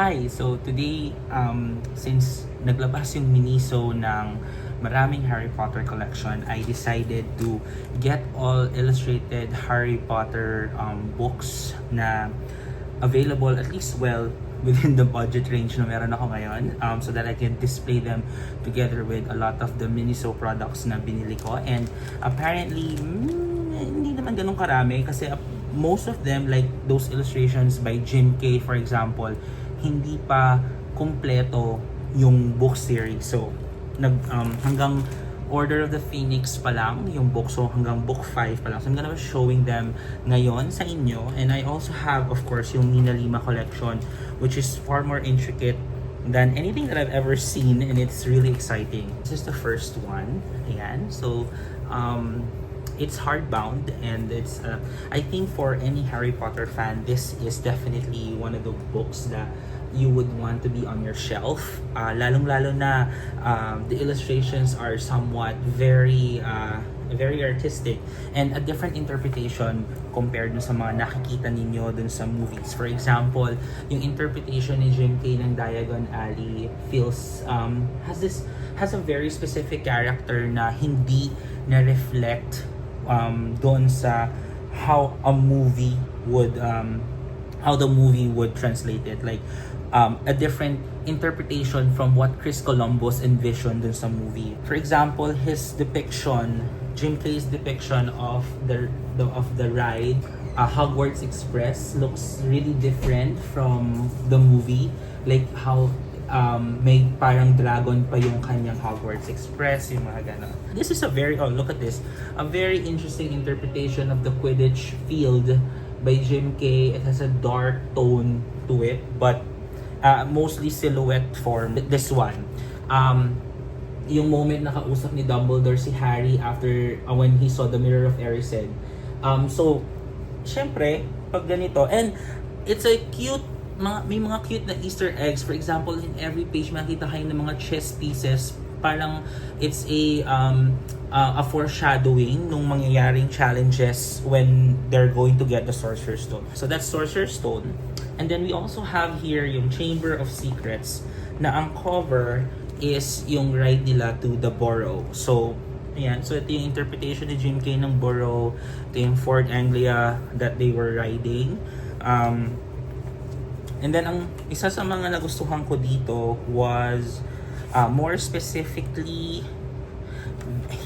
Hi! So today, since naglabas yung Miniso ng maraming Harry Potter collection, I decided to get all illustrated Harry Potter books na available at least within the budget range na meron ako ngayon, so that I can display them together with a lot of the Miniso products na binili ko. And apparently, hindi naman ganun karami kasi most of them, like those illustrations by Jim Kay for example, hindi pa kumpleto yung book series. So hanggang Order of the Phoenix pa lang yung book, so hanggang book 5 pa lang. So I'm gonna be showing them ngayon sa inyo. And I also have, of course, yung Nina Lima collection, which is far more intricate than anything that I've ever seen, and it's really exciting. This is the first one. Ayan. So it's hardbound, and it's I think for any Harry Potter fan, this is definitely one of the books that you would want to be on your shelf. Lalong-lalo na the illustrations are somewhat very artistic and a different interpretation compared dun sa mga nakikita ninyo dun sa movies. For example, yung interpretation ni Jim Kay ng Diagon Alley has a very specific character na hindi na-reflect doon sa how the movie would translate it, like a different interpretation from what Chris Columbus envisioned dun sa movie. For example, Jim Kay's depiction of the ride, Hogwarts Express, looks really different from the movie, like how may parang dragon pa yung kanyang Hogwarts Express, yung mga gano'n. This is look at this, a very interesting interpretation of the Quidditch field by Jim Kay. It has a dark tone to it, but mostly silhouette form. This one, yung moment na kausap ni Dumbledore si Harry after when he saw the Mirror of Erised. So, syempre, pag ganito, and it's a may mga cute na Easter eggs. For example, in every page makita kayo ng mga chess pieces. Parang it's a foreshadowing nung mangyayaring challenges when they're going to get the Sorcerer's Stone. So that's Sorcerer's Stone. And then we also have here yung Chamber of Secrets na ang cover is yung ride nila to the Burrow. So, ayan. So ito yung interpretation ni Jim Kay ng Burrow. Ito yung Ford Anglia that they were riding. And then ang isa sa mga nagustuhan ko dito was more specifically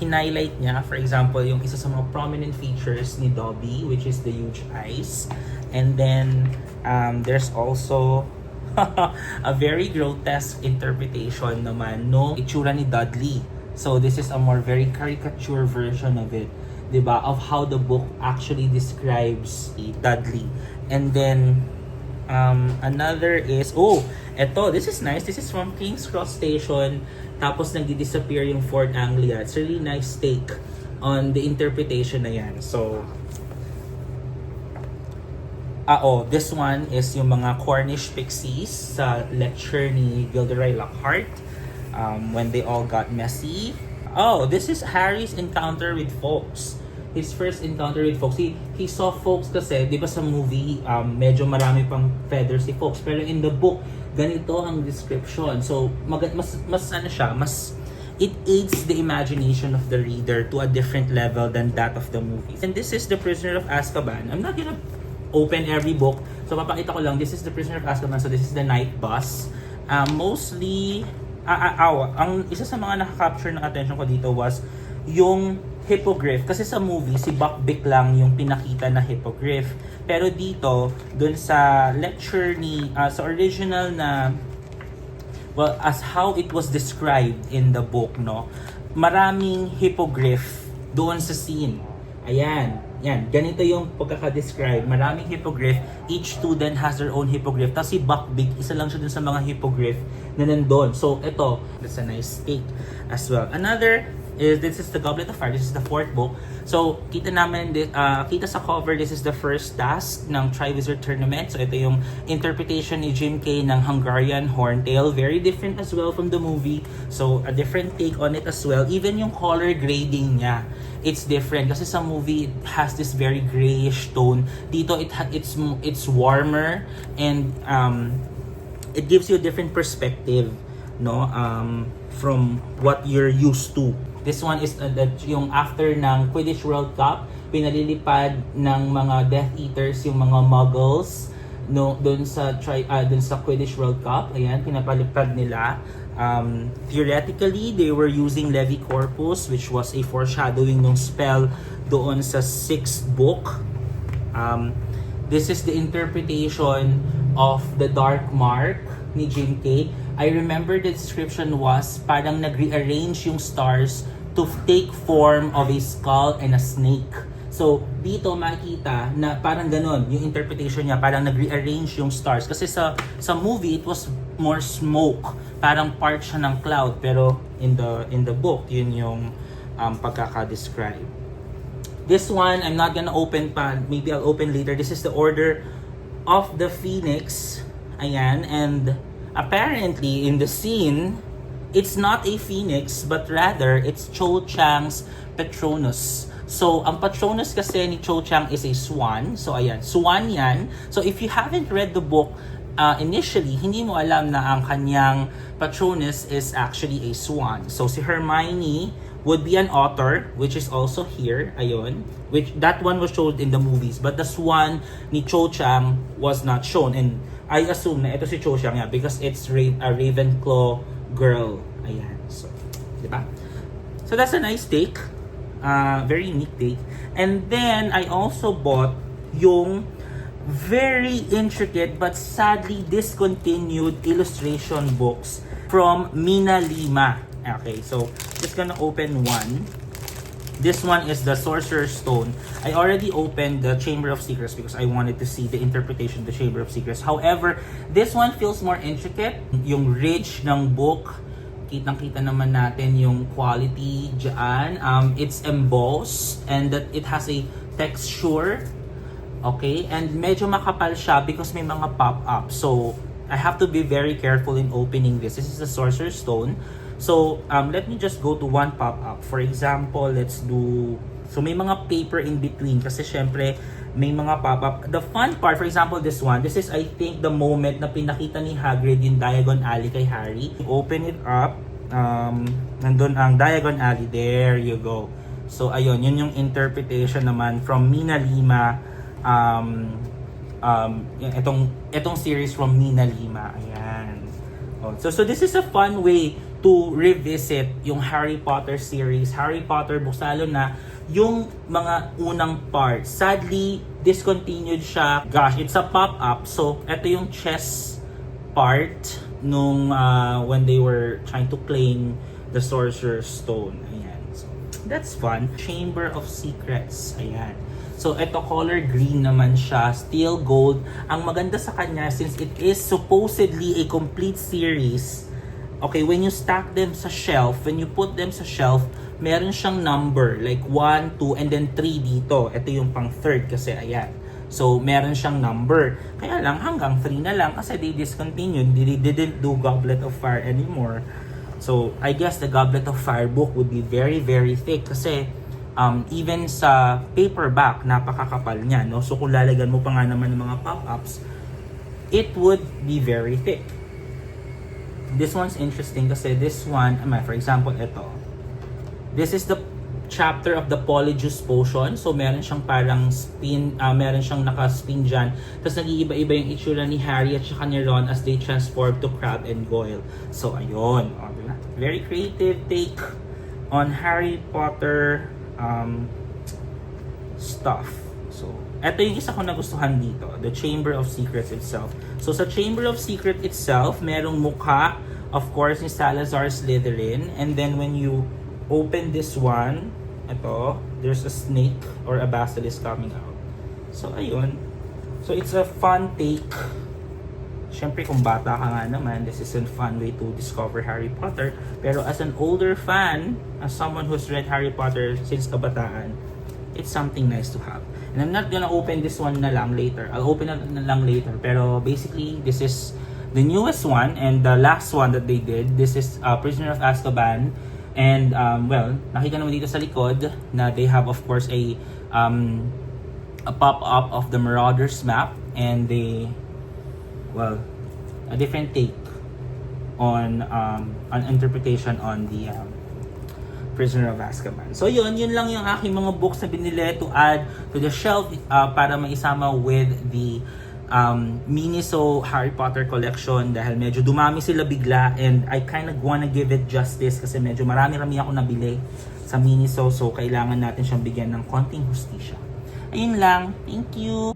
hinighlight niya, for example, yung isa sa mga prominent features ni Dobby, which is the huge eyes. And then there's also a very grotesque interpretation naman no itsura ni Dudley. So this is a more very caricature version of it, diba, of how the book actually describes Dudley. And then another is, this is nice. This is from King's Cross Station. Tapos nagdi-disappear yung Fort Anglia. It's a really nice take on the interpretation na yan. So, this one is yung mga Cornish pixies sa lecture ni Gilderoy Lockhart when they all got messy. This is Harry's encounter with Fawkes. His first encounter with Fawkes. He saw Fawkes kasi, di ba sa movie, medyo marami pang feathers si Fawkes. Pero in the book, ganito ang description. So, it aids the imagination of the reader to a different level than that of the movie. And this is The Prisoner of Azkaban. I'm not gonna open every book. So, papakita ko lang, this is The Prisoner of Azkaban. So, this is the night bus. Mostly, ang isa sa mga nakaka-capture ng attention ko dito was yung hippogriff. Kasi sa movie, si Buckbeak lang yung pinakita na hippogriff. Pero dito, dun sa lecture sa original na, as how it was described in the book, no? Maraming hippogriff doon sa scene. Ayan. Yan. Ganito yung pagkaka-describe. Maraming hippogriff. Each student has their own hippogriff. Tapos si Buckbeak, isa lang siya dun sa mga hippogriff na nandun. So, ito, that's a nice take as well. This is the Goblet of Fire. This is the fourth book. So, kita sa cover, this is the first task ng Triwizard Tournament. So, ito yung interpretation ni Jim Kay ng Hungarian Horntail. Very different as well from the movie. So, a different take on it as well. Even yung color grading niya, it's different. Kasi sa movie, it has this very grayish tone. Dito, it's warmer and it gives you a different perspective, no, from what you're used to. This one is yung after ng Quidditch World Cup, pinalilipad ng mga Death Eaters yung mga Muggles, no, doon sa Quidditch World Cup. Ayan, pinapalipad nila. Theoretically, they were using Levi Corpus, which was a foreshadowing ng spell doon sa 6th book. This is the interpretation of the Dark Mark ni Jim Kay. I remember the description was parang nag-rearrange yung stars to take form of a skull and a snake. So, dito makita na parang ganon yung interpretation niya, parang nag-rearrange yung stars. Kasi sa movie, it was more smoke. Parang part siya ng cloud. Pero in the book, yun yung pagkaka-describe. This one, I'm not gonna open pa. Maybe I'll open later. This is the Order of the Phoenix. Ayan. And apparently, in the scene, it's not a phoenix, but rather, it's Cho Chang's Patronus. So, ang Patronus kasi ni Cho Chang is a swan. So, ayan. Swan yan. So, if you haven't read the book, initially, hindi mo alam na ang kanyang Patronus is actually a swan. So, si Hermione would be an otter, which is also here. Ayun. Which, that one was shown in the movies. But the swan ni Cho Chang was not shown. And I assume na ito si Cho Chang yeah, because it's a Ravenclaw girl. Ayan. So, di ba? So, that's a nice take. Very unique take. And then, I also bought yung very intricate but sadly discontinued illustration books from Mina Lima. Okay, so, just gonna open one. This one is the Sorcerer's Stone. I already opened the Chamber of Secrets because I wanted to see the interpretation of the Chamber of Secrets. However, this one feels more intricate. Yung ridge ng book, kitang-kita naman natin yung quality dyan. It's embossed and that it has a texture. Okay? And medyo makapal siya because may mga pop-up. So, I have to be very careful in opening this. This is the Sorcerer's Stone. So, let me just go to one pop-up. For example, let's do... So, may mga paper in between kasi syempre, may mga pop-up. The fun part, for example, this one, this is, I think, the moment na pinakita ni Hagrid yung Diagon Alley kay Harry. Open it up. Nandun ang Diagon Alley. There you go. So, ayun, yun yung interpretation naman from Mina Lima. Itong series from Mina Lima. Ayan. Oh, so this is a fun way to revisit yung Harry Potter series. Harry Potter books, lalo na yung mga unang part. Sadly, discontinued siya. Gosh, it's a pop-up. So, ito yung chess part nung when they were trying to claim the Sorcerer's Stone. Ayan. So, that's fun. Chamber of Secrets. Ayan. So, ito color green naman siya. Steel gold. Ang maganda sa kanya, since it is supposedly a complete series, okay, when you stack them sa shelf, when you put them sa shelf, meron siyang number, like 1, 2, and then 3 dito. Ito yung pang third kasi, ayan. So, meron siyang number. Kaya lang, hanggang 3 na lang kasi they discontinued. They didn't do Goblet of Fire anymore. So, I guess the Goblet of Fire book would be very, very thick kasi even sa paperback, napakakapal niya, no? So, kung lalagyan mo pa nga naman ng mga pop-ups, it would be very thick. This one's interesting kasi this one, for example, ito. This is the chapter of the Polyjuice Potion. So, meron siyang parang spin, meron siyang naka-spin dyan. Tapos, nag-iiba-iba yung itsura ni Harry at saka ni Ron as they transform to Crabbe and Goyle. So, ayun. Diba? Very creative take on Harry Potter stuff. So, ito yung isa ko nagustuhan dito. The Chamber of Secrets itself. So, sa Chamber of Secrets itself, merong mukha, of course, ni Salazar Slytherin. And then, when you open this one, ito, there's a snake or a basilisk coming out. So, ayun. So, it's a fun take. Siyempre, kung bata ka nga naman, this is a fun way to discover Harry Potter. Pero as an older fan, as someone who's read Harry Potter since kabataan, it's something nice to have. And I'm not gonna open this one na lang later. I'll open it na lang later. Pero basically, this is the newest one and the last one that they did. This is Prisoner of Azkaban. And, well, nakita naman dito sa likod na they have, of course, a pop-up of the Marauders map. And they, well, a different take on interpretation on the Prisoner of Azkaban. So yun lang yung aking mga books na binili to add to the shelf para maisama with the Miniso Harry Potter collection dahil medyo dumami sila bigla and I kind of wanna give it justice kasi medyo marami-rami ako nabili sa Miniso, so kailangan natin siyang bigyan ng konting hustisya. Ayun lang. Thank you!